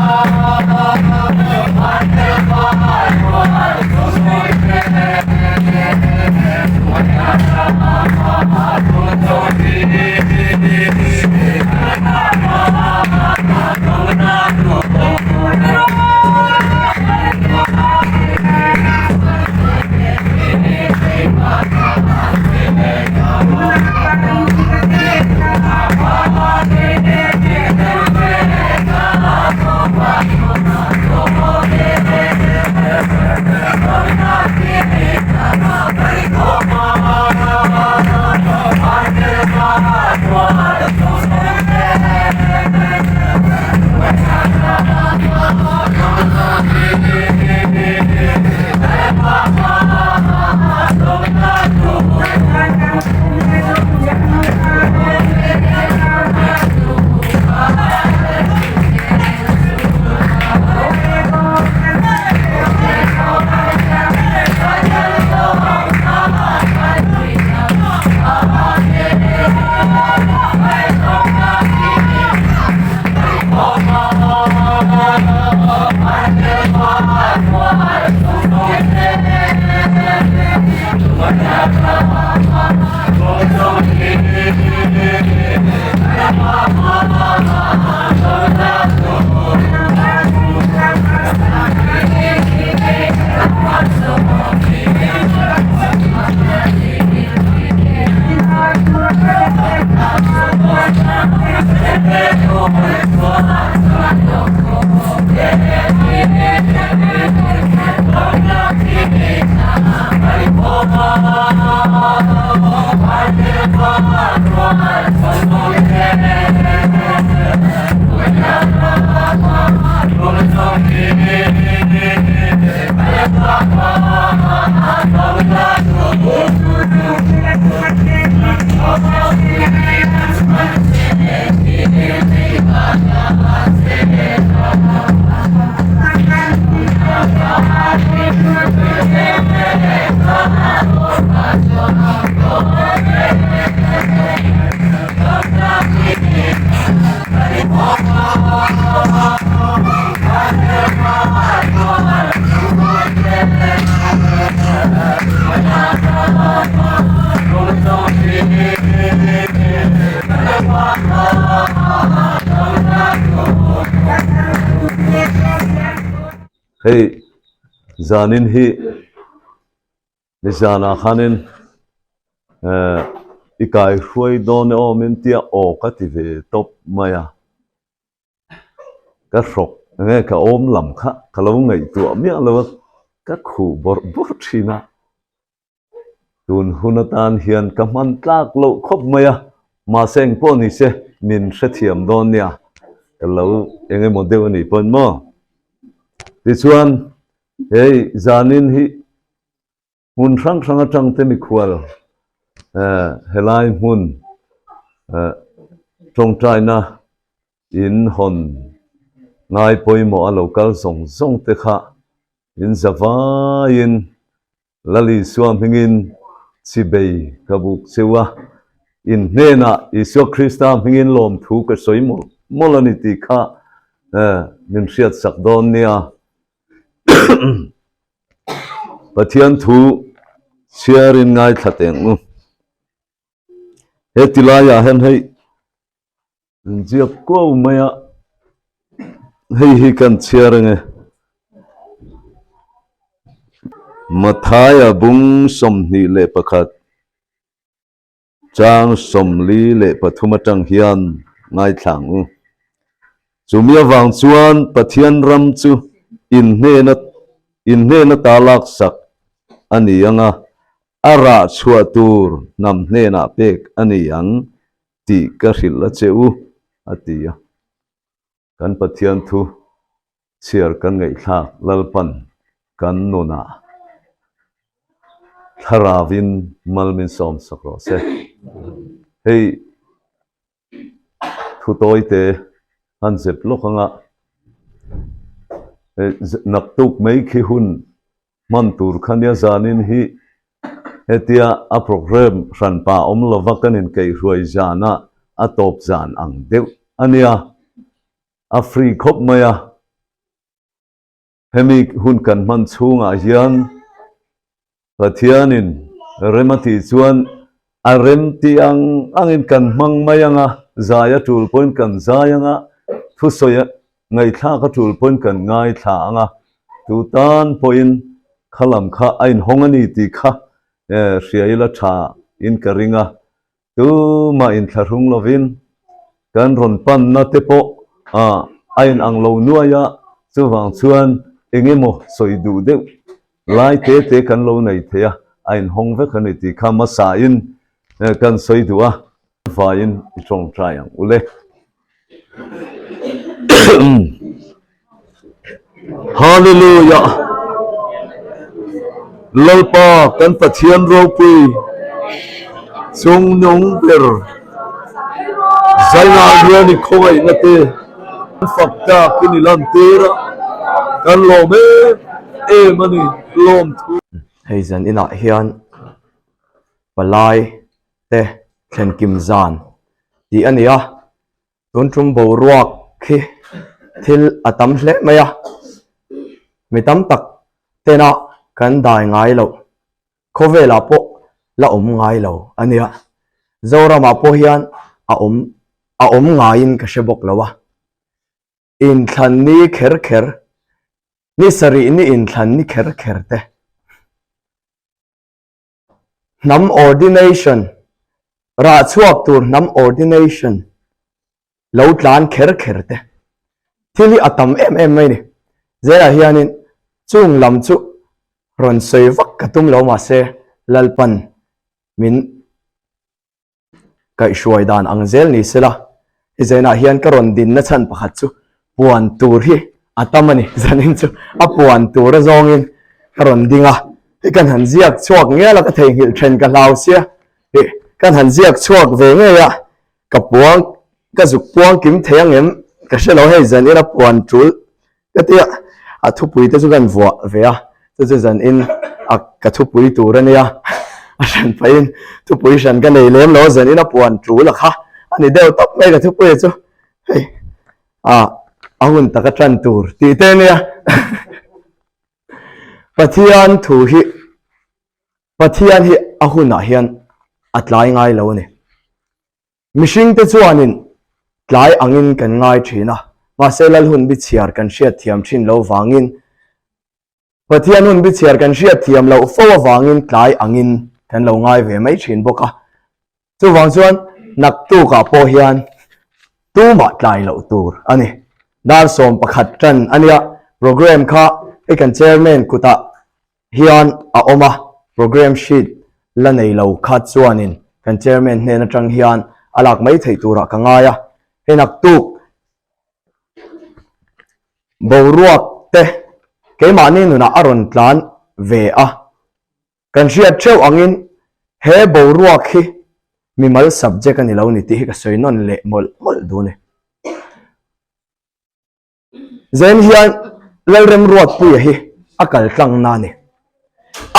Hare Hey, zanin hi nizana khanin ikai huay don o mintia o kative top maya ka rok nge ka om lam kha kalau ngai tu amya lawa ka khu bor thina tun hunatan hian ka man tlak lo khop maya ma seng po ni se min sethiam don nia kalau enge model ni pon mo ti chuan hey zanin hi hun sang sang atang te mi khwal helai hun trong china in hon ngai poimo a local song song te kha in zawa in lali suam hingin chibei kabuk sewa in nena iso krista hingin lom thu ka soimo molani ti kha min riat sak don nia pathian thu sharing ngai thateng nu he tilaya hen hei jiak ko maya hei hi kan sharing e mathaya bung somni le pakhat chang somli le pathumatang hian ngai thlang u chumia wang chuan pathian ram chu in hne na talak sak ani anga ara chuatur nam hne na pek ani ang ti ka hril a cheu atia kan pathian thu chiar kan ngai thak lalpan kan nona tharavin malmin som sakro se hei thu toite han zep lokanga naktuk mai khi hun man tur khania zanin hi hetia a program ran pa om lovakanin kei ruai jana a top zan ang deuh ania a free khop maya hemi hun kan man chunga hian pathianin remati chuan a rem ti angin kan mang mayanga zaya tul point kan zayanga thu soya ngai thla ka tul point kan ngai thla anga tu tan point khalam kha ain hongani ti kha riaila tha in karinga tu ma in tharung lovin kan ron pan na te po ain ang lo nuaya chuwang chuan engemo soidu deuh lai te kan lo nei thea ain hong ve khani ti kha ma sa in kan soidua fa in chong tryang ule hallelujah lalpa kan pathian ro pui chung nong ber zaina riani khowai na te fakta kinilan tera kan lo me mani lom thu hei zan ina hian palai te thlen kim zan ti ania tun tum bo ruak khi thil atam hle maya mi tam tak tena kan dai ngai lo khovela po la ngai lo ania zora ma po hian a om ngain ka shebok lawa in thlan ni kher kher ni sari ni in thlan ni kher kher te nam ordination ra chuak tur nam ordination lo tlan kher kher te thili atam em mai ni zera hianin chung lam chu ron soi vak katum lo ma se lalpan min kai shuai dan ang zel ni sela izena hian ka ron din na chan pakhat chu puan tur hi atamani zanin chu apuan tura zongin karon dinga kan han ziak chuak nge la ka thei hil then ka lau sia kan han ziak chuak ve nge ya ka puang ka zuk puang kim theyang em ka shelo hei zan ina puan tul ka tia a thu pui te chu kan vua ve a chu zan in a ka thu pui tura ne ya a san pain thu pui san ka nei lem lo zan ina puan tul la kha ani deu top mai ka thu pui chu hei ahun taka tran tur ti te ne ya pathian thu hi pathian hi ahuna hian atlai ngai lo ne mishing te chuanin tlai angin kan ngai thina ma selal hun bi chiar kan hriat thiam thin lo wangin pathian hun bi chiar kan hriat thiam lo fo wangin tlai angin kan lo ngai ve mai thin boka chu wang chuan nak tu ka po hian tu ma tlai lo tur ani dar som pakhat tran ania program kha ekan chairman kuta hian a oma program sheet la nei lo khat chuanin kan chairman hnen atang hian alak mai thei tura ka ngaya henak tu boruak te ke mani nuna aron tlan ve a kan hriat theu angin he boruak hi mimal subject ani lo ni ti hi ka soinon le mol du ne zen hian lalrem ruat pui hi akal tlang na ni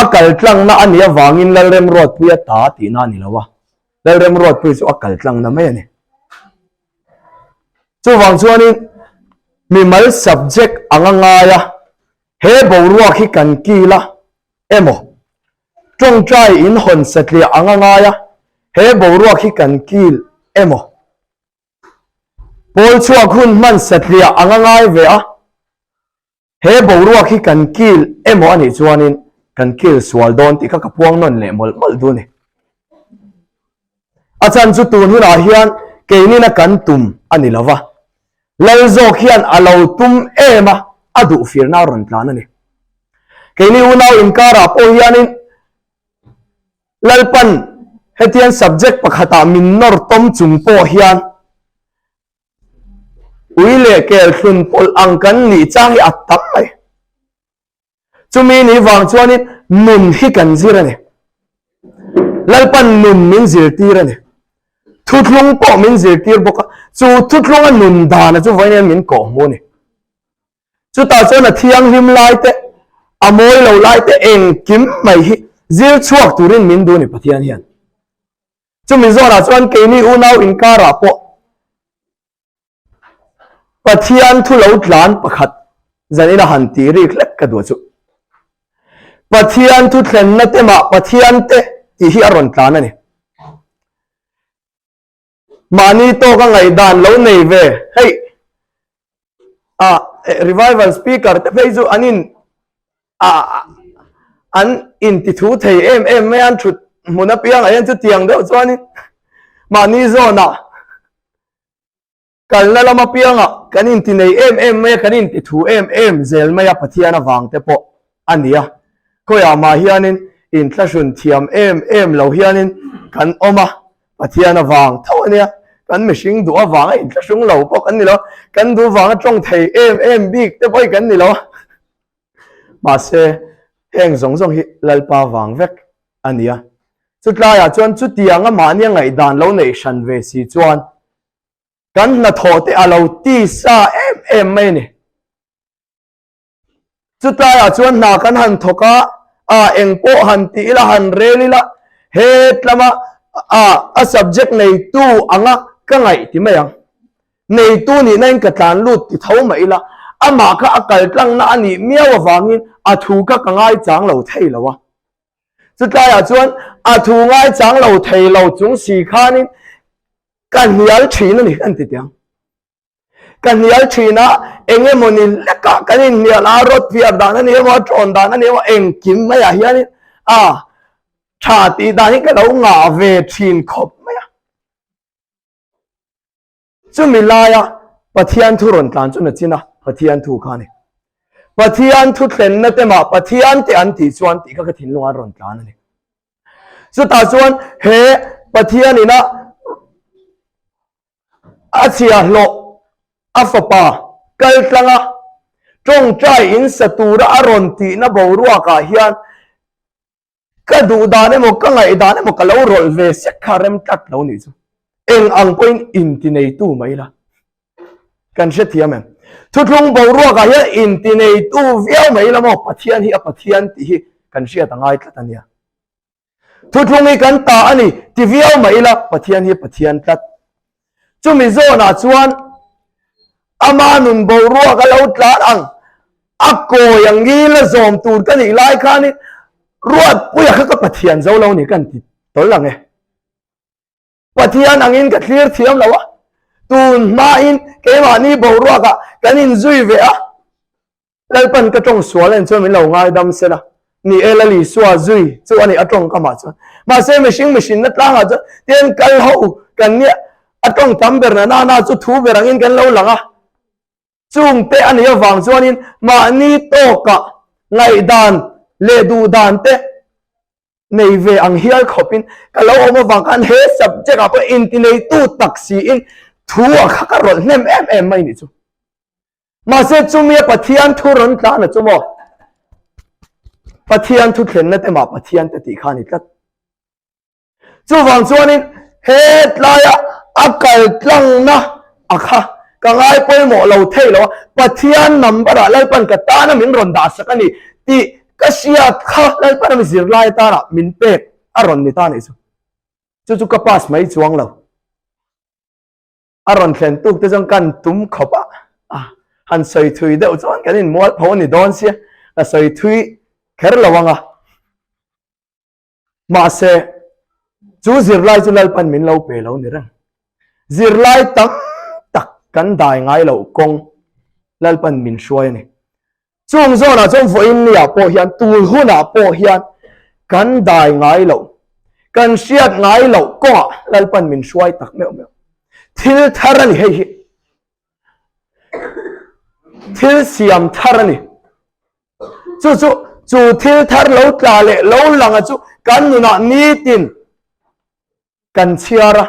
akal tlang na ania wangin lalrem ruat pui ta ti na ni lawa lalrem ruat pui chu akal tlang na mai ani chu wang chuanin mimal subject anganga ya he boruak hi kan kila emo trong trai in hon satlia anganga ya he boruak hi kan kil emo pol chuak hun man satlia angangai ve a he boruak hi kan kil emo ani chuanin kan kil swal don ti ka kapuang non le mol du ni achan chu tun huna hian keini na kan tum ani lawa lal zok hian alo tum ema adu firna ron tlan ani keini unau inkara po hianin lalpan hetian subject pakhata minnor tom chung po hian uile kel thun pol angkan ni changi atam mai chumi ni wang chuanin nun hi kan zirani lalpan nun min zirtirani thutlung po min zirtir boka chu thutlung an nun dana chu voinen min ko mo ni chu ta chona thiang him lai te amoi lo lai te eng kim mai hi zir chuak turin min du ni pathian hian chumi zona chuan keini unau inkara po pathian thu lo tlan pakhat zanina han ti ri khlek ka du chu pathian thu thlen na te ma pathian te ti hi aron tlan ani mani to ka ngai dan lo nei ve hey revival speaker te pheizu anin an in ti thu thei em me an thut muna piang ayan chu tiang deuh chuanin mani zona kalna lama pianga kanin ti nei em me kanin ti thu em zel maya pathiana wang te po ania koya ma hianin in thlashun thiam em lo hianin kan oma pathiana wang thawnia kan mishing du awang in thlashung lo po kan ni lo kan du wang tong thei em big te poi kan ni lo ma se heng zong hi lalpa wang vek ania chutlaya chuan chu tianga mania ngai dan lo nei shan ve si chuan kan na tho te alo ti sa em mai ni chutlaya chuan na kan han thoka eng po han ti la han reli la het lama a subject nei tu anga ka ngai ti mai ang nei tu ni nain ka tlan lut ti thau mai la ama ka akal tlang na ani miawa wangin a thu ka ngai chang lo thei lawa chutlaya chuan a thu ngai chang lo thei lo chung si khanin kan hial thina ni kan ti tiang kan hial thina enge moni leka kanin ni ala rot fiar dana ni mo tron dana ni mo eng kim ma ya hianin tha ti dani ka lo nga ve thin khop ma ya chu milaya pathian thu ron tlan chu na china pathian thu khani pathian thu thlen na te ma pathian te an ti chuan ti ka thin lunga ron tlan ani chu ta chuan he pathian ina achia lo afapa kal tlanga trong trai in satura aron ti na borua ka hian ka du dane mo ka ngai dane mo ka lo rol ve se kharem tat lo ni chu eng ang point in ti nei tu mai la kan she thiam em thutlung borua ka hian in ti nei tu viau mai la mo pathian hi a pathian ti hi kan she ta ngai tlat ania thutlung hi kan ta ani ti viau mai la pathian hi pathian tlat chu mi zo na chuan ama nun borua ka lo tlat ang akko yang gi la zom tur ka ni lai kha ni ruat puya kha ka pathian zo lo ni kan ti tol lang e pathian angin ka clear thiam lawa tun ma in ke ma ni borua ka kanin zui ve a lalpan ka tong sualen chu min lo ngai dam se la ni ela li suwa zui chu ani atong ka ma chu ma se machine na tlang a chu ten kal ho kan ni atong tamber na na chu thu berangin kan lo langa chung te ani awang chuanin ma ni to ka ngai dan le du dan te nei ve ang hial khopin kalo oma wang kan he subject a ko intinei tu taksi in thu a kha ka rol nem em mai ni chu ma se chumi pathian thu ron tla na chumo pathian thu thlen na te ma pathian te ti khani tlat chu wang chuanin he tlaya akal tlang na akha ka ngai poi mo lo thei lo pathian number a lalpan ka ta na min ron da sakani ti ka sia kha lalpan mi zir lai ta na min pek aron ni ta ni chu chu ka pas mai chuang lo aron thlen tu te jong kan tum khopa han soi thui deuh chuan kanin mol pho ni don sia la soi thui kher lawanga ma se chu zir lai chu lalpan min lo pe lo ni rang zir lai tam kan dai ngai lo kong lalpan min shuai ni chung zo na chung voin nia po hian tul huna po hian kan dai ngai lo kan siat ngai lo ko lalpan min shuai tak meu thil tharani hei hi thil siam tharani chu thil thar lo tla le lo langa chu kan nu na ni tin kan chiara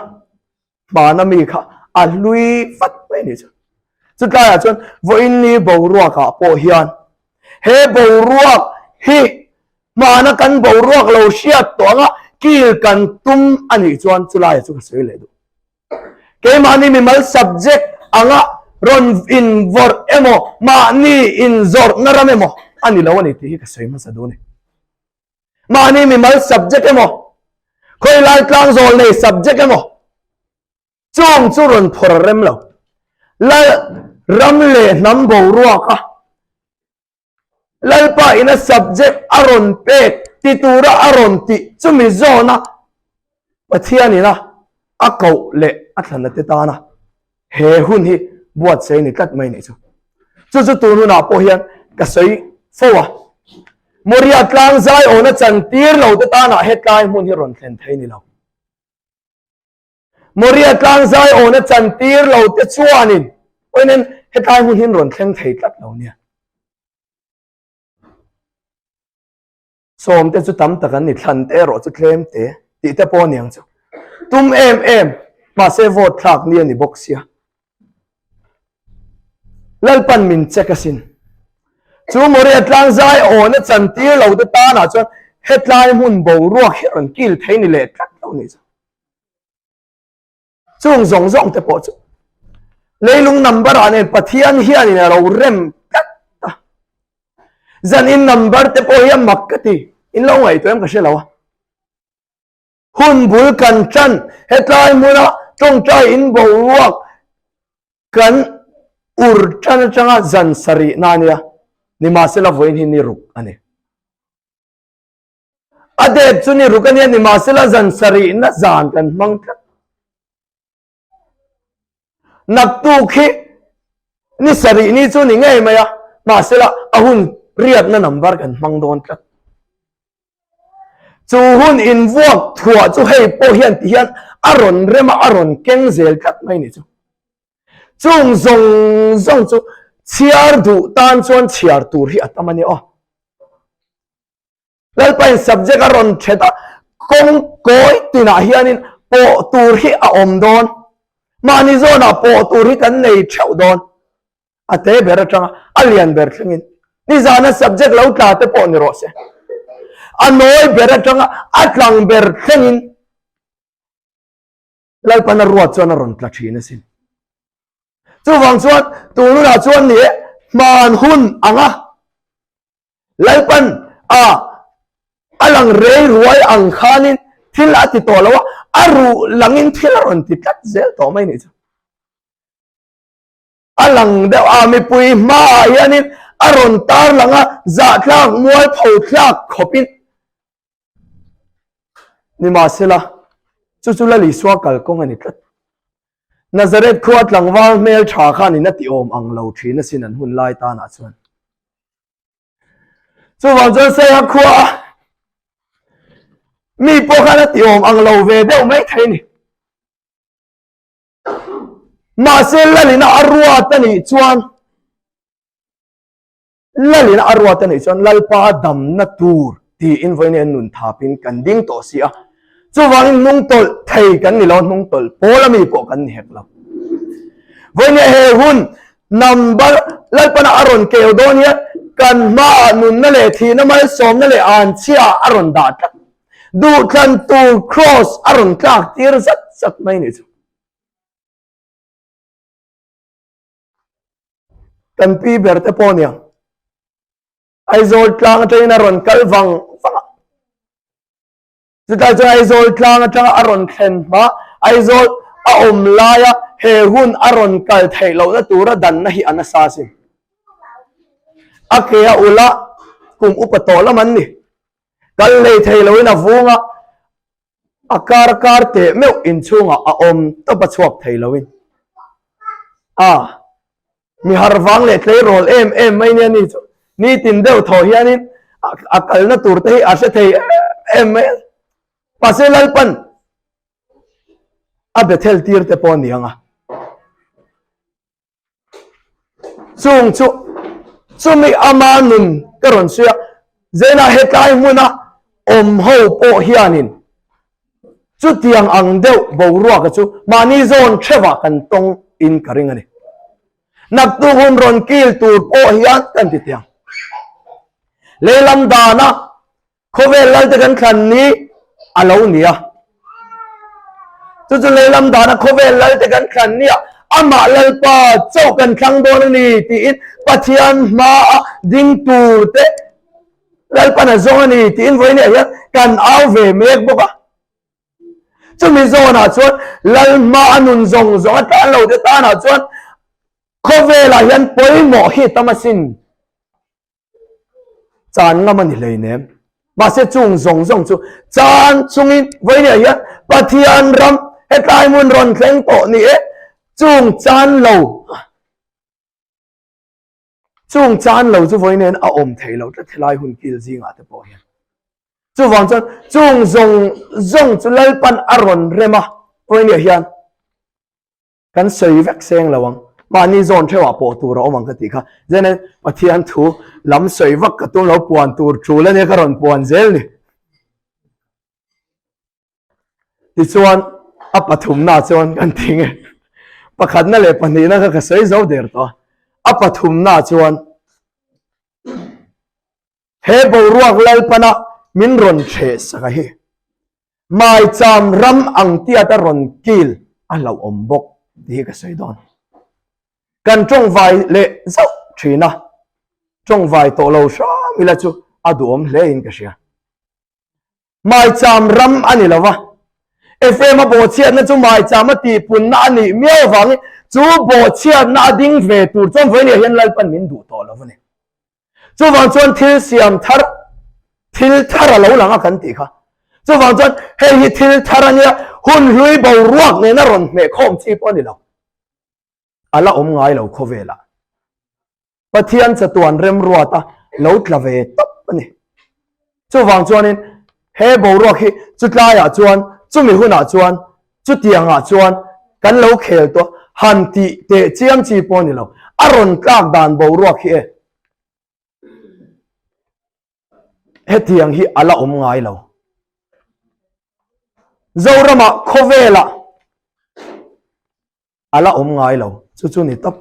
ba na mi kha a lui fat mai ni chu ta ya chon voin ni borua ka po hian he borua hi mana kan borua lo siat to nga kil kan tum ani chuan chulai chu sei le du ke mani mi mal subject anga ron in vor emo mani in zor ngaram emo ani lo ani ti ka sei ma sa du ni mani mi mal subject emo khoi lai tlang zol nei subject emo chung chu ron phor rem lo la ram le nam bo ruwa ka lalpa ina subject aron pe titura aron ti chumi zona pathiani na akau le athana te ta na he hun hi buat sei ni tat mai ni chu chu tu nu na po hian ka sei fowa moria tlang zai ona chan tir lo te ta na headline mun hi ron thlen thei ni lo moria tlang zai ona chan tir lo te chuanin oinen headline mun hin ron thleng thei tlat lo nia som te chu tam takan ni thlan te ro chu thlem te ti te po niang chu tum em ma se vote thak ni ani boxia lalpan min chekasin chu moria tlang zai ona chan tir lo te ta na chuan headline mun bo ruak hi ron kil thei ni le tlat lo ni chu chung zong te po chu leilung number ane pathian hian in ro rem kat ta zan in number te po hian makkati in lo ngai to em ka she lawa hun bul kan chan headline muna tong chai in bo ruak kan ur chan changa zan sari nania ni ma se la voin hin ni ruk ane ade chu ni ruk ania ni ma se la zan sari na zan kan mang tlat nak tu khi ni sari ni chu ni ngai maya ma se la ahun riat na number kan mang don tlat chu hun in vuak thua chu hei po hian ti hian aron rema aron keng zel kat mai ni chu chung zong chu chiar du tan chuan chiar tur hi atamani o lalpai subject aron theta kong koi tina hianin po tur hi a om don mani zona po tur hi kan nei theu don ate ber tanga alian ber thingin ni zana subject lo ta te po ni ro se anoi ber tanga atlang ber thingin lai pana ruat chuan a ron tla thina sin chu wang chuan tulu na chuan ni man hun anga lai pan alang rei ruai ang khanin thil ati to lawa aru langin thil ron ti tat zel to mai ni chu alang de mi pui ma yanin aron tar langa za thlak mual phau thlak khopin ni ma sela chu chu la li swa kal kong ani tat Nazareth khuat langwal mel tha khan in ati om ang lo thina sin an hun lai ta na chuan chu wang chuan se ha khua mi po khan ati om ang lo ve deuh mai thei ni ma se lalina arwa tani chuan lalina arwa tani chuan lalpa dam na tur ti in voine nun thapin kan ding to sia chu wangin nung tol thei kan ni lo nung tol polami po kan ni hek lo voine he hun number lalpana aron keu donia kan ma nun na le thi na mal som na le an chia aron da tak du kan tu cross aron tlak tir zat zat mai ni chu kan pi berte ponia aizol tlang train aron kalwang fanga chuta chu aizol tlang atang aron thlen ma aizol a om laya he hun aron kal thei lo na tura dan na hi anasa sin akea ula kum upatola man ni kal le thei lo na vunga akar kar te meu in chunga a om to pachuak thei loin mi har wang le tlei rol em mai ne ni chu ni tin deuh tho hianin akal na tur te hi a se thei em mai paselal pan a bethel tir te pon nianga chung chu chumi amanun karon suya zena hetlai muna om ho po hianin chu tiang ang deuh bo ruwa ka chu mani zone threwa kan tong in karing ani nak tu hun ron kil tur po hian kan ti tiang leilam dana khovel lal te kan khan ni alo nia chu leilam dana khovel lal te kan khan nia ama lalpa chau kan thlang don ni ti in pathian ma ding tur te lalpa na zong ni ti in voine hian kan au ve mek boka chu mi zona chuan lal ma anun zong zong ta lo te ta na chuan khovela hian poimo hi tamasin chan ngama ni leinem ma se chung zong zong chu chan chungin voine hian pathian ram hetlai mun ron thleng to ni e chung chan lo chu voinen a om thei lo ta thlai hun kil zinga te po hian chu wang chan chung zong chu lalpan aron rema voine hian kan soi vek seng lawang mani zon thewa po tur omang ka ti kha jene pathian thu lam soi vak ka tum lo puan tur thule ne karon puan zel ni ti chuan a pathum na chuan kan tinge pakhat na le pani na ka soi zo der to a pathum na chuan he bo ruak lal pana min ron the saka hi mai cham ram ang tia ta ron kil a lo ombok ti ka soi don kan trong vai le zau thina trong vai to lo sha mila chu adom hle in ka sia mai cham ram ani lawa fm bo chiat na chu mai cham ti pun na ani miao wang chu bo chiat na ding ve tur chom voi ne hian lal pan min du to lo ne chu wang chuan thil siam thar lo langa kan ti kha chu wang chuan he hi thil thar ania hun hlui bo ruak ne na ron me khom chi po ni lo ala om ngai lo khovela pathian chatuan rem ruata lo tlave top ani chu wang chuanin he bo ruak hi chu tlaya chuan chu mi huna chuan chu tianga chuan kan lo khel to han ti te chiam chi po ni lo aron tlak dan bo ruak hi he tiang hi ala om ngai lo zorama khovela ala om ngai lo chu chu ni top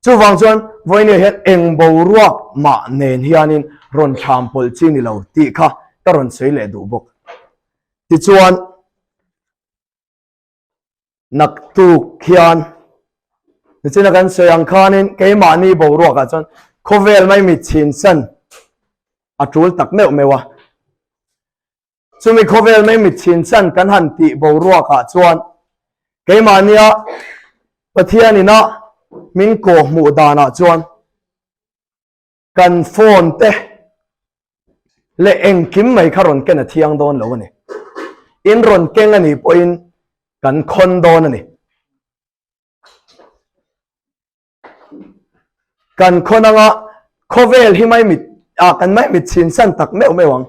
chu wang chuan voi ne het eng bo ruak ma nen hianin ron tham pol chi ni lo ti kha ta ron sei le du bok ti chuan nak tu khian ni china kan soyang khanin ke ma ni bo ruak a chuan khovel mai mi chin san a tul tak meu mewa chumi khovel mai mi chin san kan han ti bo ruak a chuan ke ma nia pathianina min ko mu dana chuan kan phone te le eng kim mai kharon ken a thiang don lo ani in ron keng ani poin kan khon don ani kan khonanga khovel hi mai mit a kan mai mit chin san tak meu mewang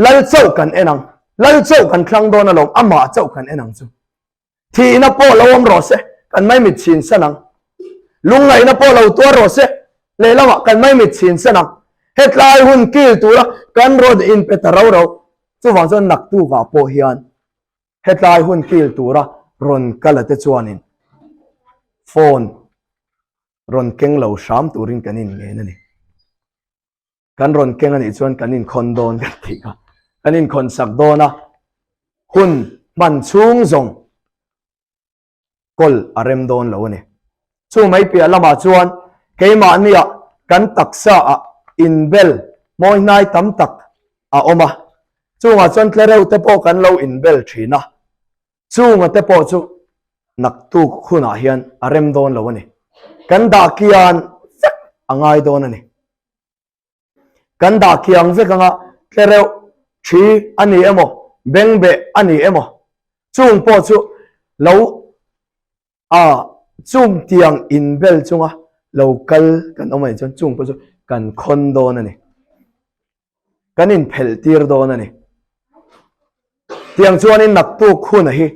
lal chau kan enang lal chau kan thlang don alom ama chau kan enang chu thi na po lawam ro se kan mai mit chin sanang lungai na po lo to ro se le lama kan mai mit chin sanang hetlai hun kil tura kan rod in petarau ro chu wang chon nak tu ga po hian hetlai hun kil tura ron kalate chuanin phone ron keng lo sham turin kanin nge na ni kan ron keng ani chuan kanin khon don kan thi ka kanin khon sak dona hun man chung zong kol arem don lo ni chu mai pia lama chuan keima ania kan taksa a in bel moi nai tam tak a oma chunga chuan tlereu te po kan lo in bel thina chunga te po chu nak tu khuna hian arem don lo ni kan da kian vek angai don ani kan da kiang vek anga tlereu thi ani emo bengbe ani emo chung po chu lo chung tiang in bel chunga local kan omai chon chung po chu kan khon don ani kan in phel tir don ani tiang chuan in nak tu khuna hi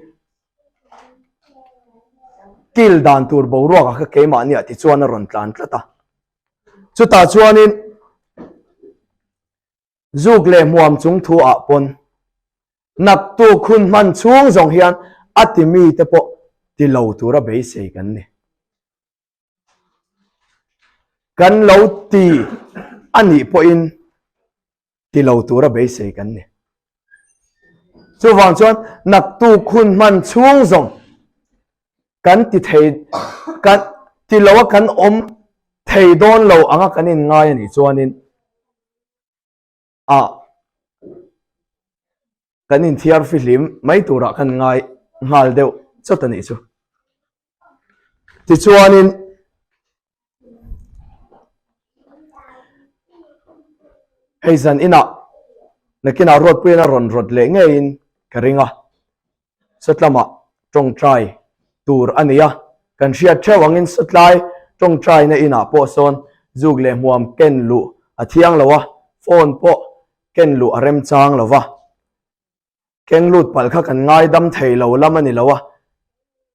kil dan tur bo ro ka ke ma nia ti chuan ron tlan tlata chu ta chuan in zuk le muam chung thu a pon nak tu khun man chung zong hian atimi te po ti lo tura be sei kan ni kan lo ti ani po in ti lo tura be sei kan ni chu wang chuan nak tu khun man chung zong kan ti thei kan ti lo kan om thei don lo anga kanin ngai ani chuanin kanin thiar filim mai tura kan ngai ngal deuh chotani chu ti chuanin heizan ina nakina rod puina ron rod le ngein karinga satlama tong trai tur ania kan ria thewangin satlai tong trai na ina po son zug le muam ken lu athiang lawa phone po ken lu arem chang lawa ken lut pal kha kan ngai dam thei lo lamani lawa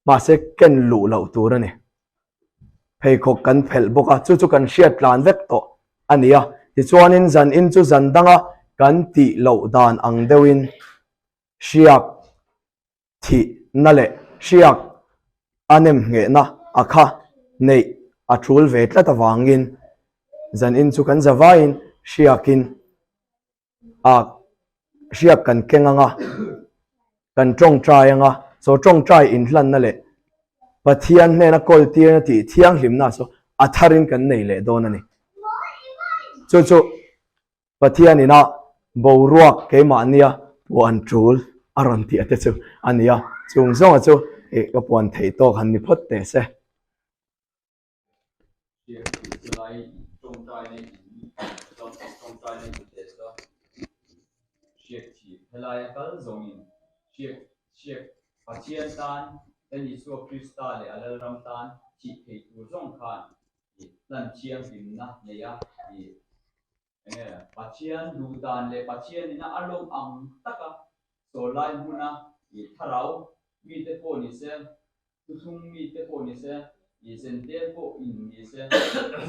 ma se ken lu lo tur ani phei khok kan phel boka chu chu kan ria tlan vek to ania ti chuanin zan in chu zan danga kan ti lo dan ang deuin siak thi nale siak anem nge na akha nei a thul ve tlata wangin zan in chu kan zawain siakin siak kan kenganga kan tong trai anga so tong trai in hlan nale pathian ne na kol tir na ti thiang hlim na so atharin kan nei le don ani chu chu pathian ina bo ruak ke ma nia puan trul aron ti ate chu ania chung zong chu e ka puan thei to khan ni phot te se helai kal zongin chiek pathian tan den isu krista le alal ram tan chi thei tu zong khan lan chiang him na neya pathian lu dan le pathian ina alom ang taka so lai huna tharau mi te po ni se thung mi te po ni se sentel po in ni se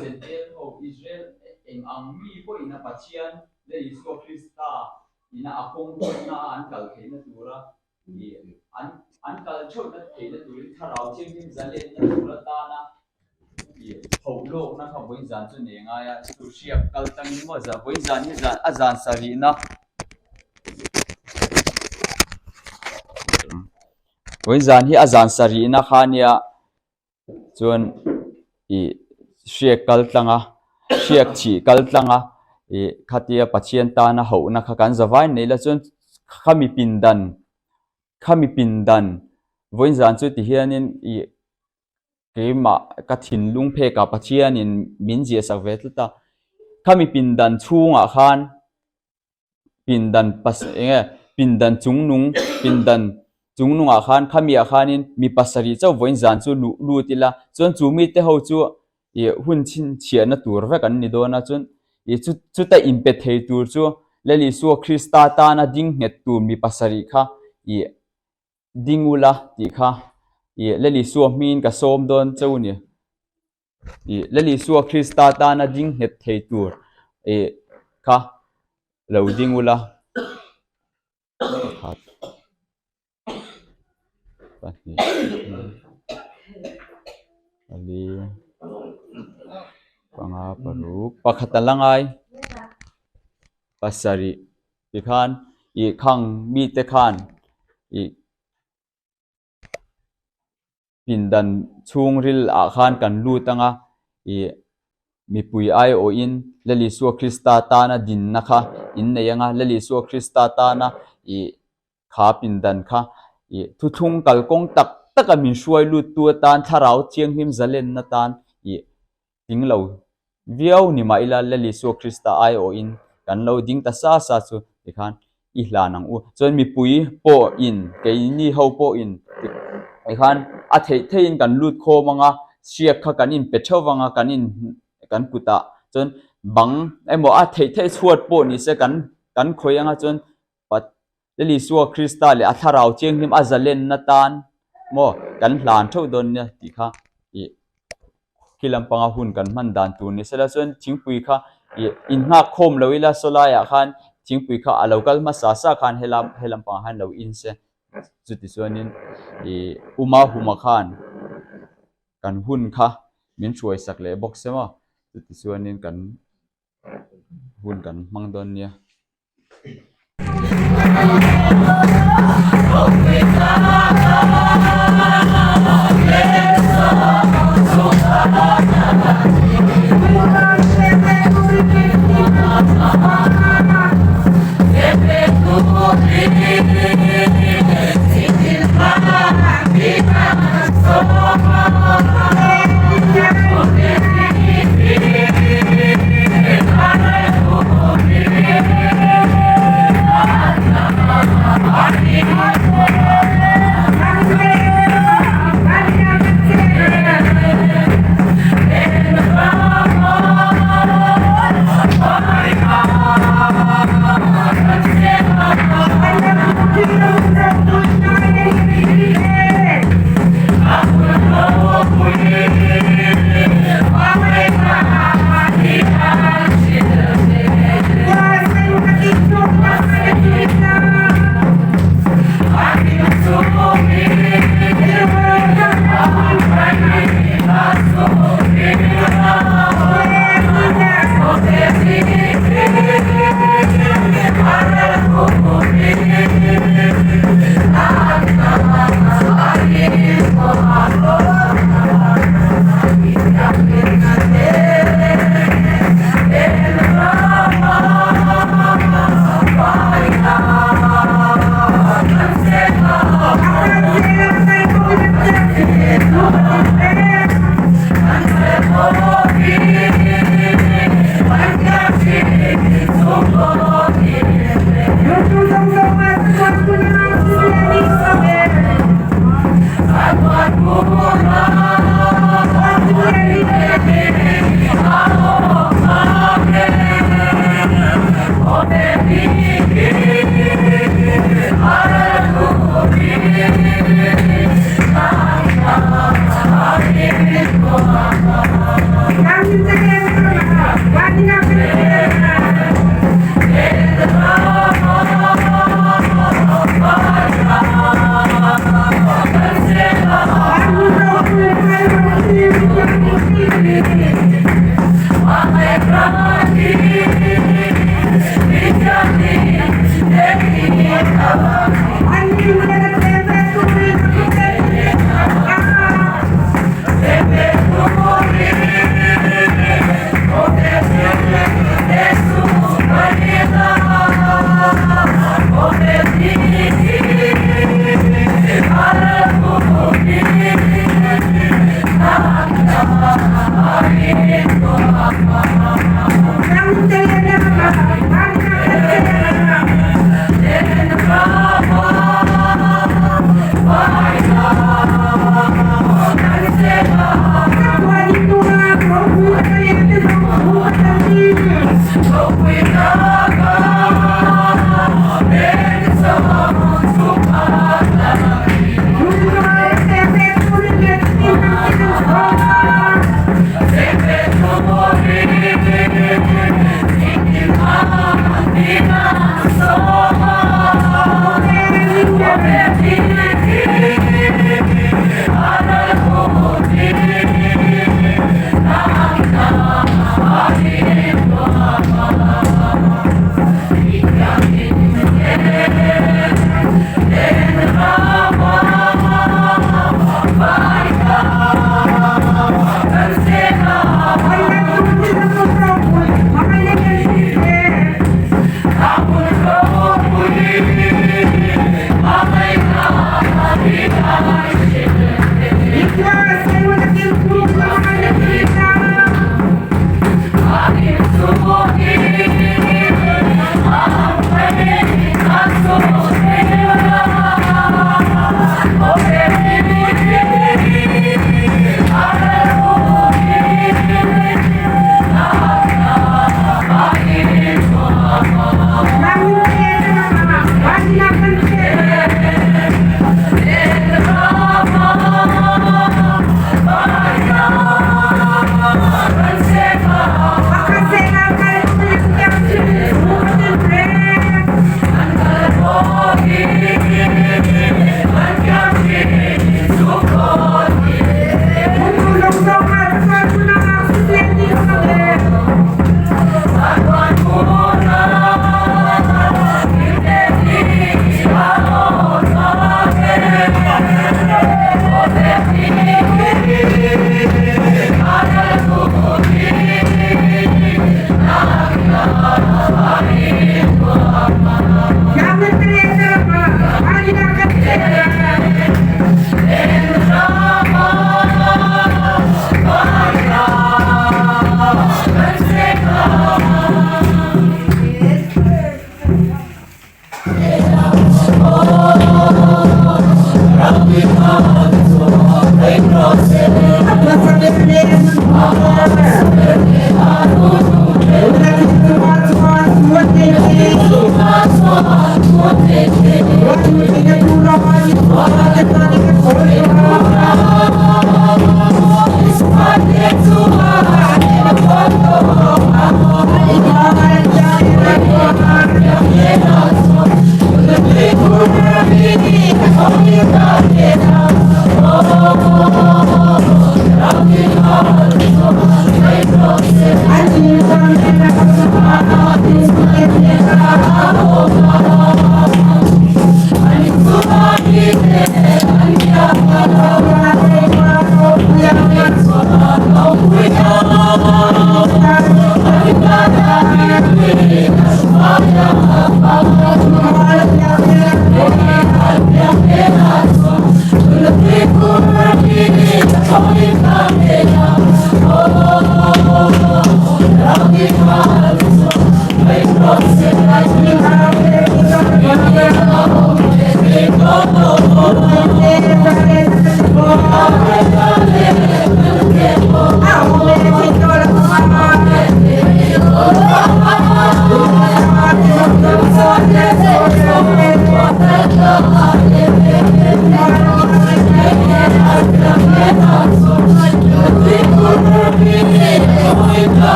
sentel po Israel eng ang mi po ina pathian le isu krista ina akong na an kal theina tura an kal chho na theina turin tharau ching dim zale na tura ta na hậu lộ na không với dàn cho nè ngay à tu siap kal tăng ni mo za với dàn hi dàn a dàn sari na với dàn hi a dàn sari na khania chuan i siak kal tanga siak chi kal tanga i khatia pachian ta na ho na kha kan zawai nei la chuan khami pindan với dàn chu ti hianin i cái mà cái thìn lung phê cả bát chia nên miễn gì sắc vết ta kami pindan chung à khan pindan pas nghe pindan chung nung à khan kami à khan nên mi pasari cháu với dàn chú lu tila chuan chú mi te hậu chú ye hun chin chia na tur ve kan ni do na chuan ye chu ta impet thei tur chu leli su Krista ta na ding het tu mi pasari kha ye dingula ti kha ye leli su min ka som don chau ni ye leli su Krista ta na ding het thei tur e kha lo dingula ali panga paru pakhatalangai pasari ti khan i khang mi te khan i pindan chung ril a khan kan lu tanga i mi pui ai o in leli su Krista ta na din na kha in ne yanga leli su Krista ta na i kha pindan kha i thu thung kal kong tak taka min shuai lu tu tan tharau chiang him zalen na tan i ting lo viau ni mai la leli su Krista ai o in kan lo ding ta sa sa chu ti khan i hla nang u chon mi pui po in ke ni ho po in ti khan a thei in kan lut kho manga siak kha kan in pe thawanga kan in kan puta chon bang emo a thei chuat po ni se kan khoyanga chon pat leli su Krista le a tharau chiang him a zalen na tan mo kan hlan tho don nia ti kha i kilam panga hun kan man dan tu ni sela chon thingpui kha i in nga khom loila solaya khan thingpui kha a local ma sa khan helam pang han lo in se chuti chuanin i uma huma khan kan hun kha min chuai sak le box sema chuti chuanin kan hun kan mang don nia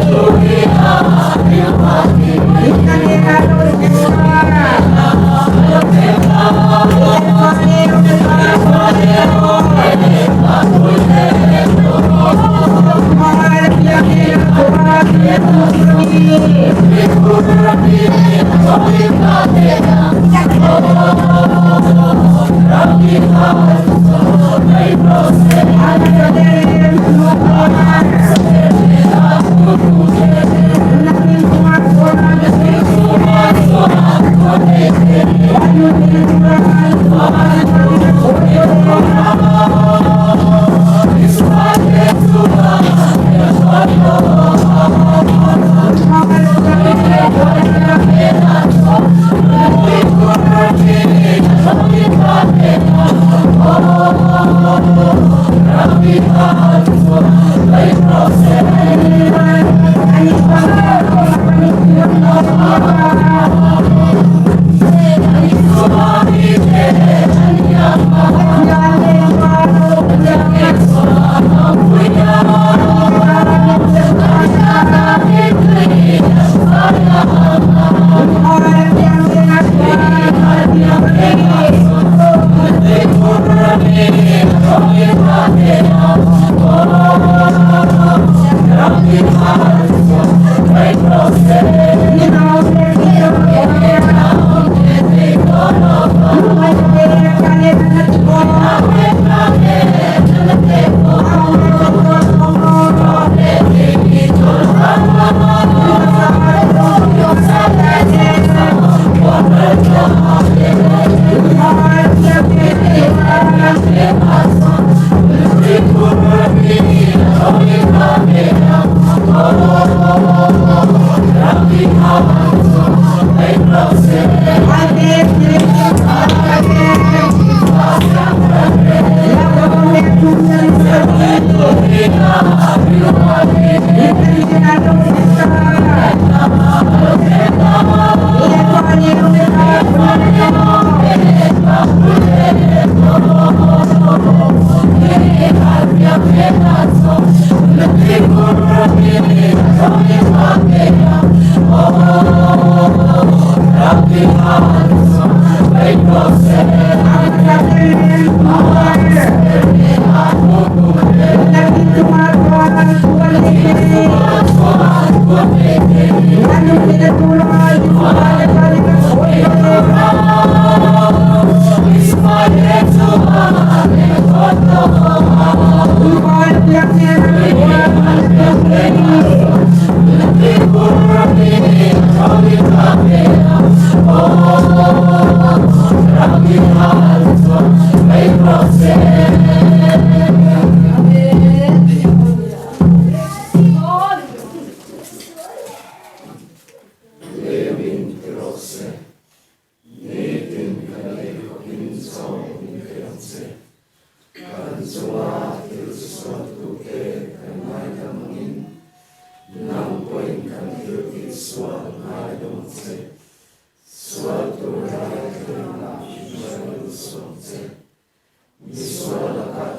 Thank you.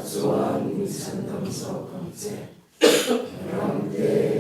Suan mi santam so kam che ram te